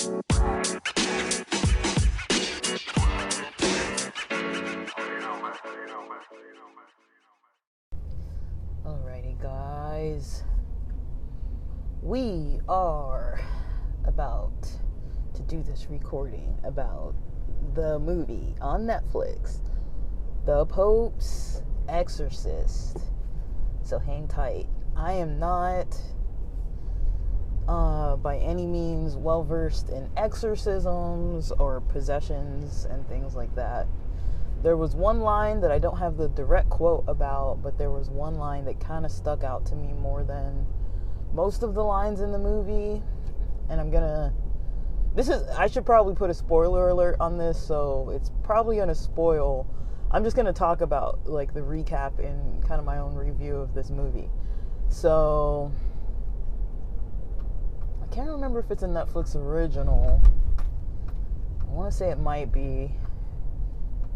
Alrighty, guys. We are about to do this recording about the movie on Netflix, The Pope's Exorcist. So hang tight. I am not by any means well versed in exorcisms or possessions and things like that. There was one line that I don't have the direct quote about, but there was one line that kind of stuck out to me more than most of the lines in the movie. And I should probably put a spoiler alert on this, so it's probably going to spoil. I'm just going to talk about like the recap and kind of my own review of this movie. So I can't remember if it's a Netflix original. I want to say it might be,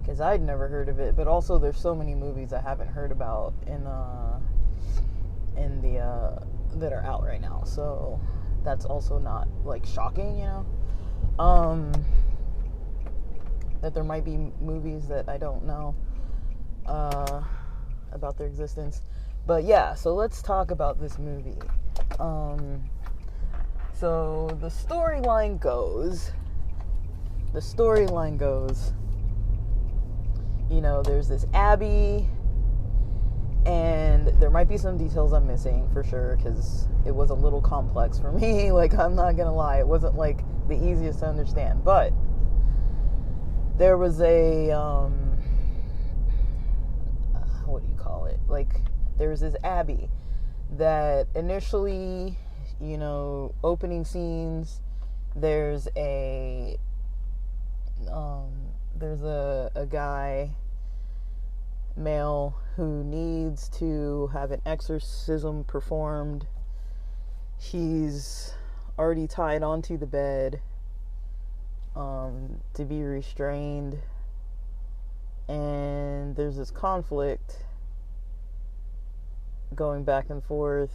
because I'd never heard of it, but also there's so many movies I haven't heard about in the that are out right now. So that's also not like shocking, that there might be movies that I don't know about their existence. But yeah, so let's talk about this movie. So the storyline goes, there's this Abbey, and there might be some details I'm missing for sure, because it was a little complex for me. Like, I'm not gonna lie, it wasn't like the easiest to understand, but there was a what do you call it? Like, there was this Abbey that initially, opening scenes, there's a guy, male, who needs to have an exorcism performed. He's already tied onto the bed to be restrained, and there's this conflict going back and forth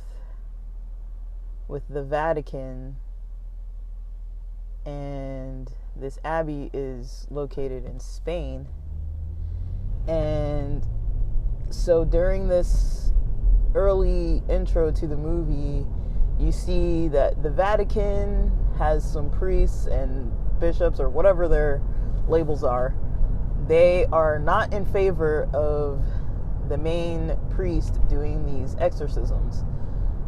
with the Vatican, and this Abbey is located in Spain. And so during this early intro to the movie, you see that the Vatican has some priests and bishops, or whatever their labels are. They are not in favor of the main priest doing these exorcisms.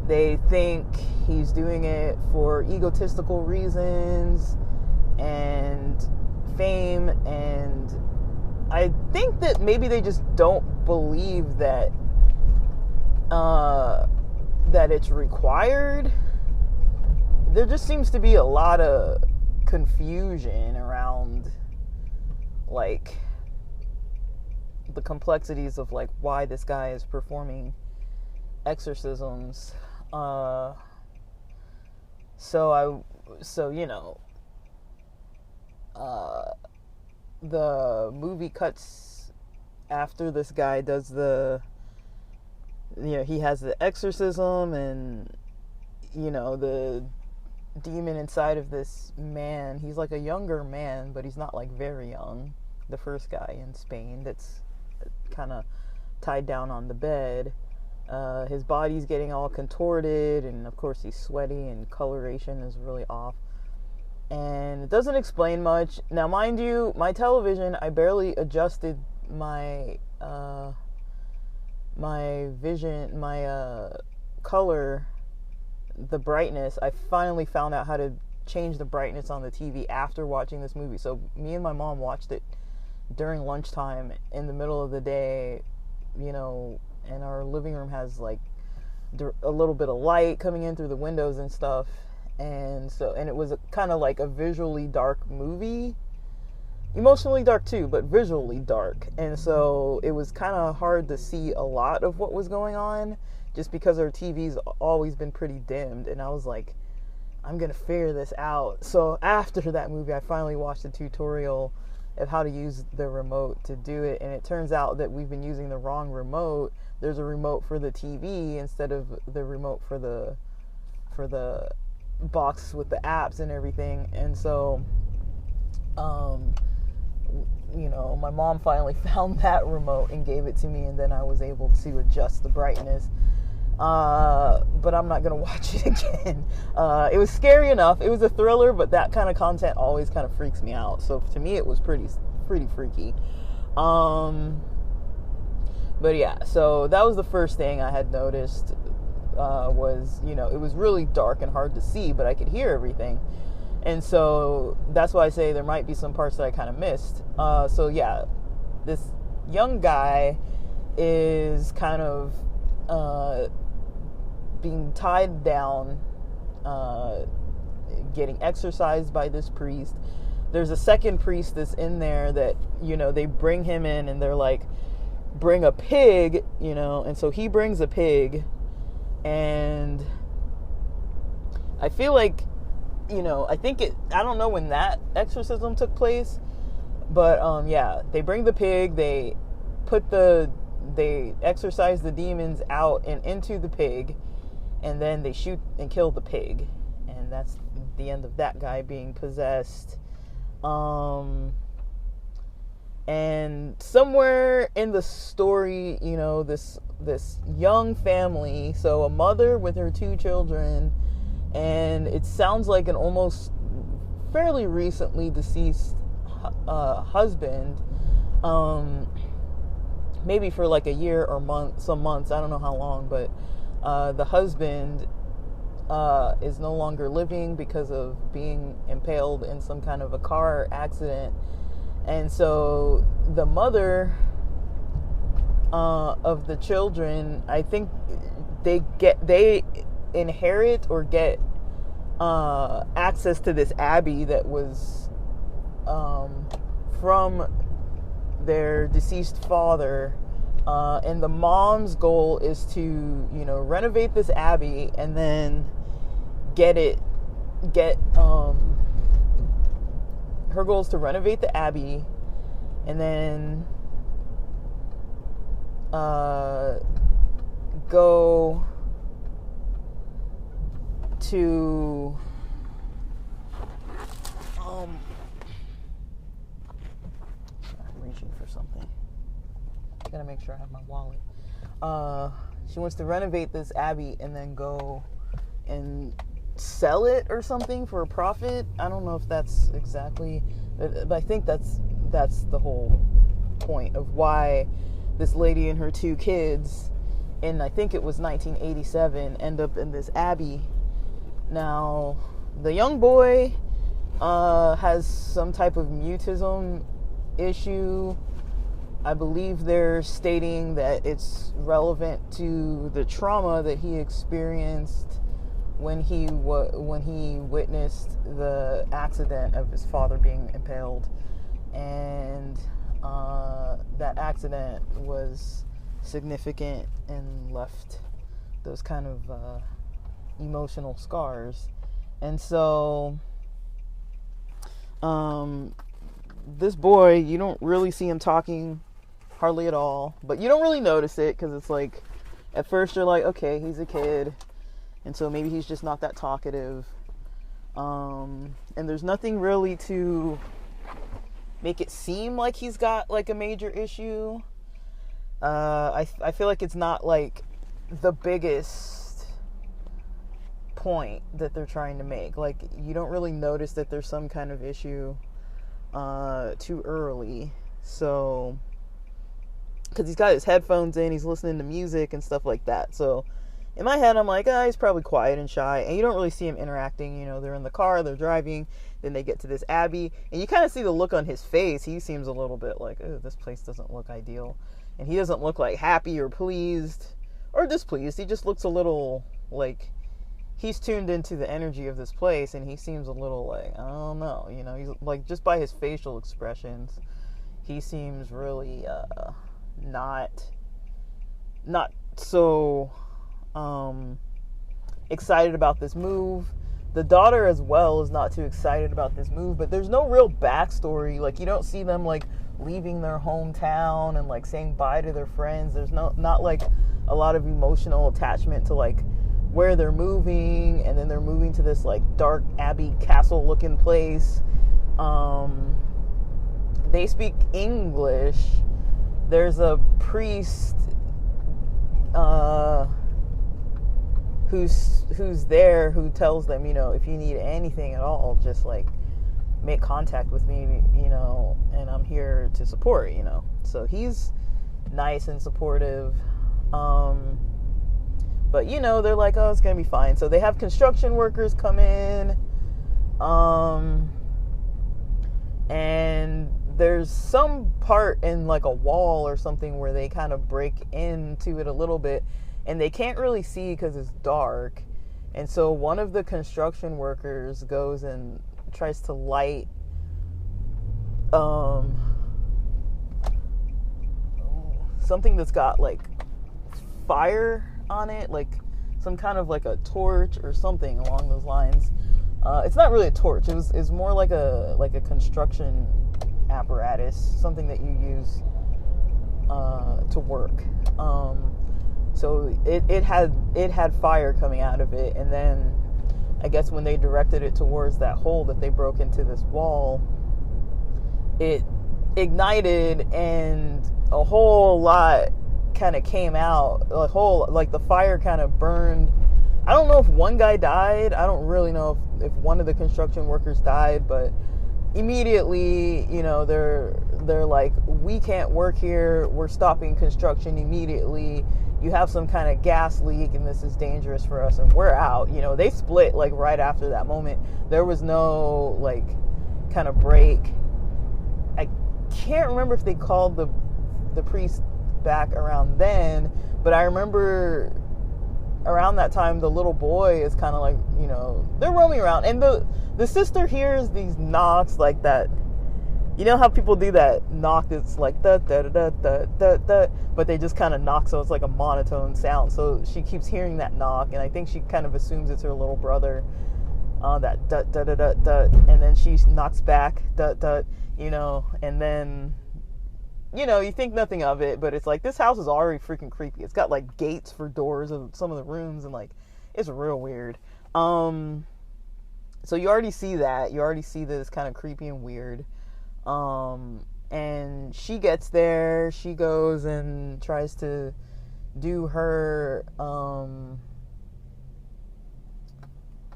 They think he's doing it for egotistical reasons and fame, and I think that maybe they just don't believe that that it's required. There just seems to be a lot of confusion around like the complexities of like why this guy is performing exorcisms. The movie cuts after this guy does he has the exorcism, and the demon inside of this man, he's like a younger man, but he's not like very young, the first guy in Spain that's kind of tied down on the bed. His body's getting all contorted, and of course he's sweaty, and coloration is really off. And it doesn't explain much. Now, mind you, my television, I barely adjusted my color, the brightness. I finally found out how to change the brightness on the TV after watching this movie. So me and my mom watched it during lunchtime in the middle of the day, and our living room has like a little bit of light coming in through the windows and stuff. And it was kind of like a visually dark movie, emotionally dark too, but visually dark. And so it was kind of hard to see a lot of what was going on, just because our TV's always been pretty dimmed. And I was like, I'm gonna figure this out. So after that movie, I finally watched a tutorial of how to use the remote to do it, and it turns out that we've been using the wrong remote. There's a remote for the TV instead of the remote for the box with the apps and everything. And so, my mom finally found that remote and gave it to me, and then I was able to adjust the brightness. But I'm not gonna watch it again. It was scary enough. It was a thriller, but that kind of content always kind of freaks me out. So to me, it was pretty freaky. But yeah, so that was the first thing I had noticed. Was it was really dark and hard to see, but I could hear everything. And so that's why I say there might be some parts that I kind of missed. So yeah, this young guy is kind of being tied down, getting exorcised by this priest. There's a second priest that's in there that, they bring him in and they're like, bring a pig, and so he brings a pig. And I feel like, I don't know when that exorcism took place, but yeah, they bring the pig, they exorcise the demons out and into the pig, and then they shoot and kill the pig, and that's the end of that guy being possessed. And somewhere in the story, this young family, so a mother with her 2 children, and it sounds like an almost fairly recently deceased husband, maybe for like a year or some months, I don't know how long, but the husband is no longer living because of being impaled in some kind of a car accident. And so the mother of the children, I think they inherit or get access to this abbey that was from their deceased father, and the mom's goal is to renovate this abbey and then her goal is to renovate the abbey and then go to I'm reaching for something. I gotta make sure I have my wallet. She wants to renovate this abbey and then go and sell it or something for a profit. I don't know if that's exactly, but I think that's the whole point of why this lady and her 2 kids, and I think it was 1987, end up in this abbey. Now, the young boy has some type of mutism issue. I believe they're stating that it's relevant to the trauma that he experienced when he witnessed the accident of his father being impaled, and that accident was significant and left those kind of emotional scars. And so this boy, you don't really see him talking hardly at all, but you don't really notice it because it's like, at first you're like, okay, he's a kid, and so maybe he's just not that talkative, and there's nothing really to make it seem like he's got like a major issue. I feel like it's not like the biggest point that they're trying to make. Like, you don't really notice that there's some kind of issue too early. So, because he's got his headphones in, he's listening to music and stuff like that. So in my head, I'm like, he's probably quiet and shy, and you don't really see him interacting. They're in the car, they're driving, then they get to this abbey, and you kind of see the look on his face. He seems a little bit like, this place doesn't look ideal, and he doesn't look like happy or pleased or displeased. He just looks a little like he's tuned into the energy of this place, and he seems a little like, I don't know, he's like, just by his facial expressions, he seems really not so excited about this move. The daughter as well is not too excited about this move, but there's no real backstory. Like, you don't see them like leaving their hometown and like saying bye to their friends. There's not like a lot of emotional attachment to like where they're moving, and then they're moving to this like dark abbey castle looking place. They speak English. There's a priest who's there, who tells them, you know, if you need anything at all, just like make contact with me, you know, and I'm here to support, you know. So he's nice and supportive. But you know, they're like, oh, it's gonna be fine. So they have construction workers come in, and there's some part in like a wall or something where they kind of break into it a little bit, and they can't really see because it's dark. And so one of the construction workers goes and tries to light something that's got like fire on it, like some kind of like a torch or something along those lines. It's not really a torch. It's more like a construction apparatus, something that you use to work. So it had fire coming out of it, and then I guess when they directed it towards that hole that they broke into this wall, it ignited, and a whole lot kind of came out. Like the fire kind of burned. I don't know if one guy died. I don't really know if one of the construction workers died, but immediately, you know, they're like, we can't work here. We're stopping construction immediately. You have some kind of gas leak, and this is dangerous for us, and we're out. You know, they split like right after that moment. There was no like kind of break. I can't remember if they called the priest back around then, but I remember around that time the little boy is kind of like, you know, they're roaming around, and the sister hears these knocks like that. You know how people do that knock that's like da da da da da da, but they just kind of knock, so it's like a monotone sound. So she keeps hearing that knock, and I think she kind of assumes it's her little brother, that da da da da da, and then she knocks back da da, you know, and then, you know, you think nothing of it, but it's like, this house is already freaking creepy. It's got like gates for doors of some of the rooms, and like, it's real weird. So you already see that. You already see that it's kind of creepy and weird. And she gets there, she goes and tries to do her,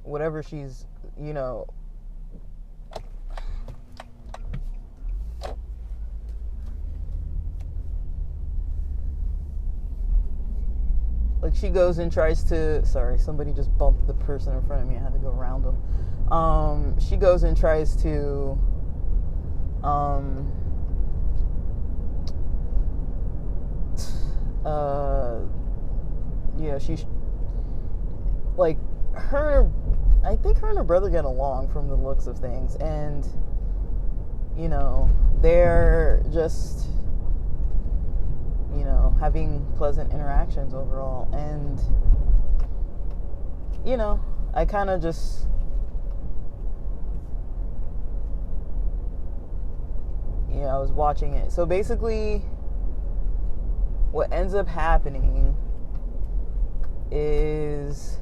whatever she's, you know, like she goes and tries to, sorry, somebody just bumped the person in front of me. I had to go around them. She goes and tries to, you know, she's like, I think her and her brother get along from the looks of things, and, you know, they're just, you know, having pleasant interactions overall. And, you know, I kind of just, you know, I was watching it. So basically, what ends up happening is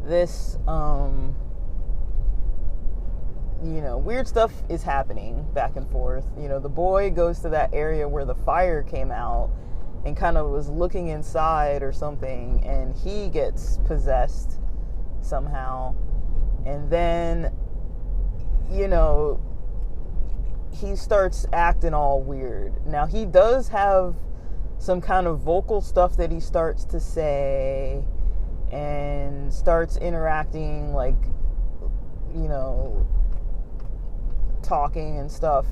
this, you know, weird stuff is happening back and forth. You know, the boy goes to that area where the fire came out and kind of was looking inside or something, and he gets possessed somehow. And then, you know, he starts acting all weird. Now, he does have some kind of vocal stuff that he starts to say, and starts interacting, like, you know, talking and stuff.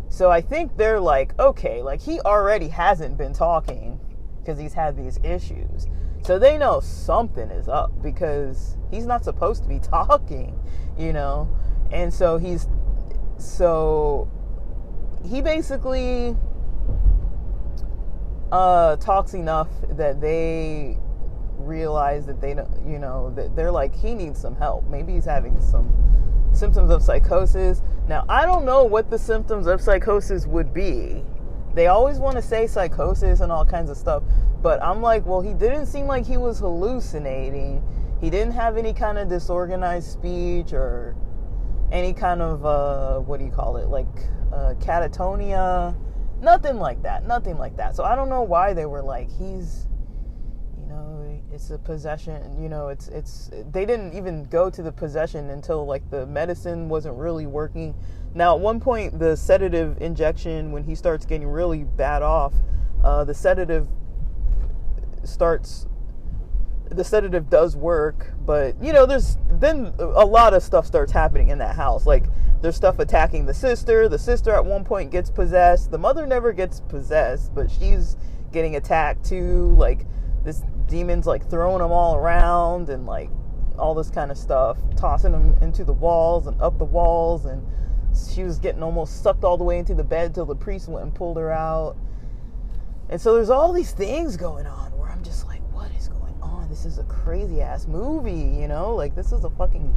So I think they're like, okay, like, he already hasn't been talking because he's had these issues. So they know something is up, because he's not supposed to be talking, you know? And so he basically talks enough that they realize that they don't, you know, that they're like, he needs some help. Maybe he's having some symptoms of psychosis. Now, I don't know what the symptoms of psychosis would be. they always want to say psychosis and all kinds of stuff, but I'm like, well, he didn't seem like he was hallucinating. He didn't have any kind of disorganized speech or any kind of catatonia. Nothing like that. So I don't know why they were like, he's, it's a possession. It's they didn't even go to the possession until like the medicine wasn't really working. Now at one point, the sedative injection, when he starts getting really bad off, the sedative does work, but there's then a lot of stuff starts happening in that house. Like, there's stuff attacking the sister at one point gets possessed. The mother never gets possessed, but she's getting attacked too. Like, this demon's like throwing them all around and like all this kind of stuff, tossing them into the walls and up the walls, and she was getting almost sucked all the way into the bed till the priest went and pulled her out. And so there's all these things going on where I'm just like, what is going on? This is a crazy ass movie, like, this is a fucking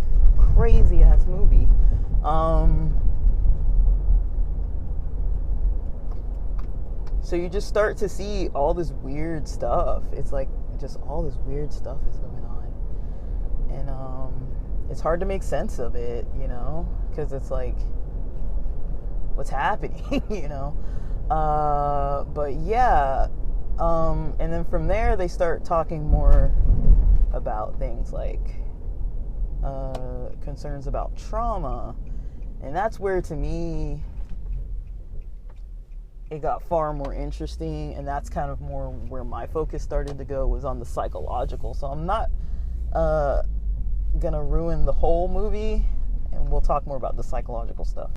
crazy ass movie. So you just start to see all this weird stuff. It's like just all this weird stuff is going on, and it's hard to make sense of it, because it's like, what's happening, but yeah. And then from there they start talking more about things like concerns about trauma, and that's where, to me, it got far more interesting, and that's kind of more where my focus started to go, was on the psychological. So I'm not gonna ruin the whole movie, and we'll talk more about the psychological stuff.